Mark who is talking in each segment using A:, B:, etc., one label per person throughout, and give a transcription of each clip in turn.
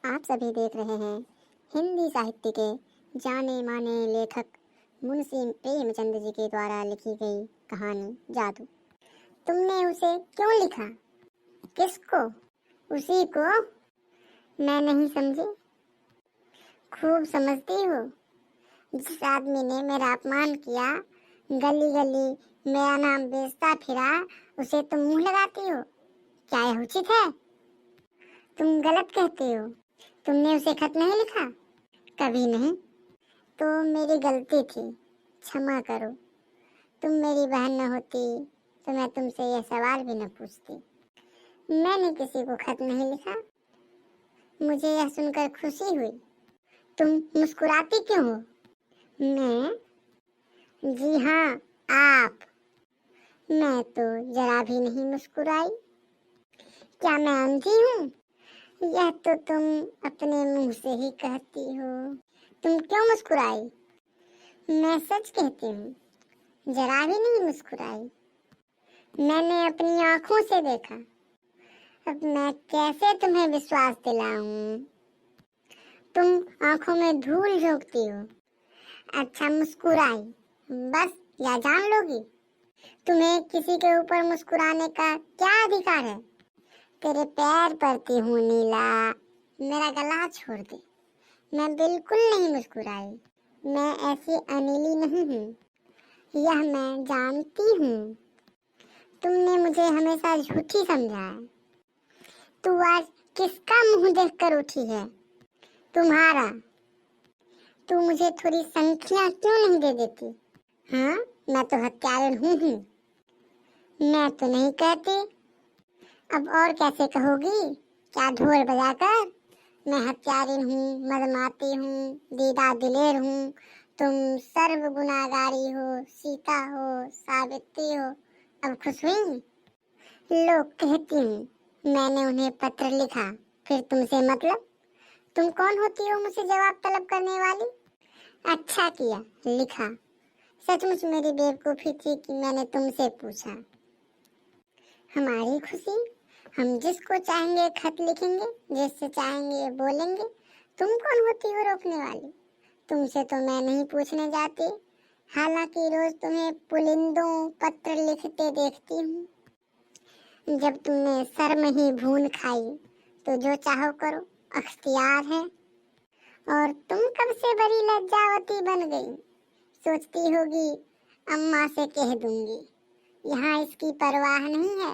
A: आप सभी देख रहे हैं हिंदी साहित्य के जाने माने लेखक मुंशी प्रेमचंद जी के द्वारा लिखी गई कहानी जादू। तुमने उसे क्यों लिखा? किसको? उसी को? मैं नहीं समझी। खूब समझती हो। जिस आदमी ने मेरा अपमान किया, गली गली मेरा नाम बेचता फिरा, उसे तुम मुंह लगाती हो। क्या यह उचित है? तुम गलत कहते हो। तुमने उसे खत नहीं लिखा? कभी नहीं। तो मेरी गलती थी, क्षमा करो। तुम मेरी बहन न होती तो मैं तुमसे यह सवाल भी न पूछती। मैंने किसी को खत नहीं लिखा। मुझे यह सुनकर खुशी हुई। तुम मुस्कुराती क्यों हो? मैं? जी हाँ, आप। मैं तो जरा भी नहीं मुस्कुराई। क्या मैं अंधी हूँ? यह तो तुम अपने मुंह से ही कहती हो। तुम क्यों मुस्कुराई? मैं सच कहती हूँ, जरा भी नहीं मुस्कुराई। मैंने अपनी आंखों से देखा। अब मैं कैसे तुम्हें विश्वास दिलाऊं? तुम आंखों में धूल झोंकती हो। अच्छा, मुस्कुराई बस, या जान लोगी? तुम्हें किसी के ऊपर मुस्कुराने का क्या अधिकार है? तेरे पैर पड़ती हूँ नीला, मेरा गला छोड़ दे। मैं बिल्कुल नहीं मुस्कुराई। मैं ऐसी अनिली नहीं हूँ, यह मैं जानती हूँ। तुमने मुझे हमेशा झूठी समझा है। तू आज किसका मुंह देखकर उठी है? तुम्हारा। तू मुझे थोड़ी संख्या क्यों नहीं दे देती? हाँ, मैं तो हत्यारिन हूँ। मैं तो नहीं कहती। अब और कैसे कहोगी? क्या ढोल बजाकर? मैं हत्यारिन हूँ, मदमाती हूँ, दीदा दिलेर हूँ। तुम सर्व गुनाहगारी हो, सीता हो, सावित्री हो। अब खुश हुई? लोग कहती हूँ मैंने उन्हें पत्र लिखा, फिर तुमसे मतलब? तुम कौन होती हो मुझसे जवाब तलब करने वाली? अच्छा किया लिखा। सचमुच मेरी बेवकूफी थी कि मैंने तुमसे पूछा। हमारी खुशी, हम जिसको चाहेंगे खत लिखेंगे, जिससे चाहेंगे बोलेंगे। तुम कौन होती हो रोकने वाली? तुमसे तो मैं नहीं पूछने जाती, हालांकि रोज तुम्हें पुलिंदों पत्र लिखते देखती हूँ। जब तुमने शर्म ही भून खाई तो जो चाहो करो, अख्तियार है। और तुम कब से बड़ी लज्जावती बन गई? सोचती होगी अम्मा से कह दूंगी। यहाँ इसकी परवाह नहीं है।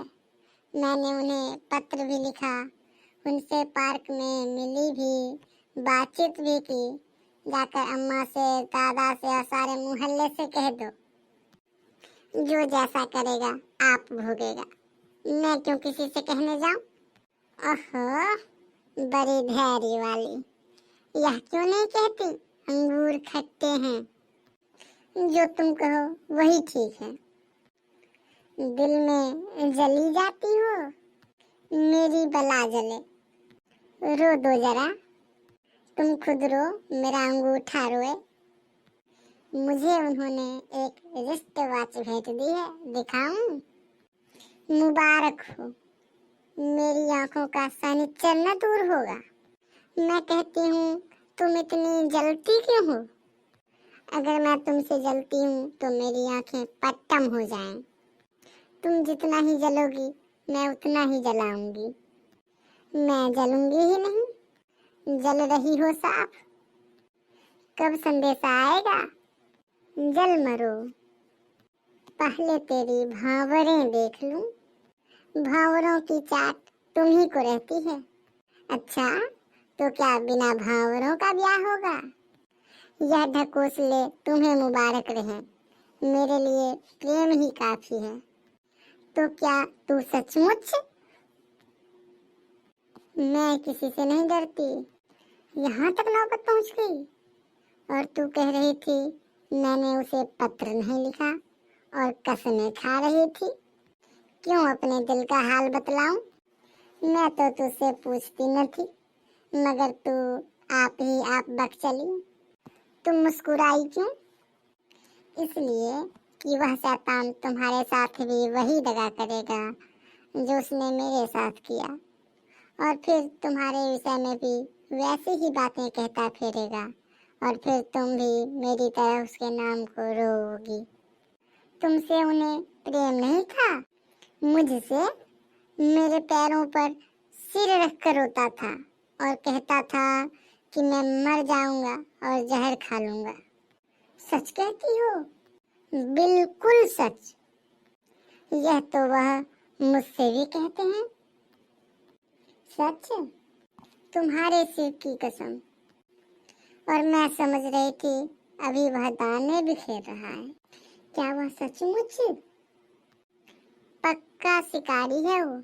A: मैंने उन्हें पत्र भी लिखा, उनसे पार्क में मिली भी, बातचीत भी की। जाकर अम्मा से, दादा से और सारे मोहल्ले से कह दो। जो जैसा करेगा आप भोगेगा। मैं क्यों किसी से कहने जाऊं? ओहो, बड़ी धैर्य वाली। यह क्यों नहीं कहती अंगूर खट्टे हैं? जो तुम कहो वही ठीक है। दिल में जली जाती हो, मेरी बला जले। रो दो जरा। तुम खुद रो, मेरा अंगूठा रोए। मुझे उन्होंने एक रिस्ट वॉच भेज दी है, दिखाऊं? मुबारक हो। मेरी आंखों का सनिचर न दूर होगा। मैं कहती हूँ तुम इतनी जलती क्यों हो? अगर मैं तुमसे जलती हूँ तो मेरी आंखें पट्टम हो जाएं। तुम जितना ही जलोगी मैं उतना ही जलाऊंगी। मैं जलूंगी ही नहीं, जल रही हो साफ। कब संदेशा आएगा? जल मरो। पहले तेरी भांवरें देख लूं। भांवरों की चाट तुम ही को रहती है। अच्छा, तो क्या बिना भांवरों का ब्याह होगा? यह ढकोसले तुम्हें मुबारक रहे, मेरे लिए प्रेम ही काफी है। तो क्या तू सचमुच? मैं किसी से नहीं डरती। यहाँ तक नौबत पहुँच गई। और तू कह रही थी मैंने उसे पत्र नहीं लिखा और कसमें खा रही थी। क्यों अपने दिल का हाल बतलाऊं? मैं तो तुझसे पूछती न थी, मगर तू आप ही आप बक चली। तुम मुस्कुराई क्यों? इसलिए कि वह शैतान तुम्हारे साथ भी वही दगा करेगा जो उसने मेरे साथ किया, और फिर तुम्हारे विषय में भी वैसी ही बातें कहता फिरेगा और फिर तुम भी मेरी तरह उसके नाम को रोओगी। तुमसे उन्हें प्रेम नहीं था? मुझसे मेरे पैरों पर सिर रखकर रोता था और कहता था कि मैं मर जाऊंगा और जहर खा लूंगा। सच कहती हो? बिल्कुल सच। यह तो वह मुझसे भी कहते हैं। सच? तुम्हारे सिर की कसम। और मैं समझ रही थी अभी वह दाने बिखेर रहा है। क्या वह सचमुच? पक्का शिकारी है वो।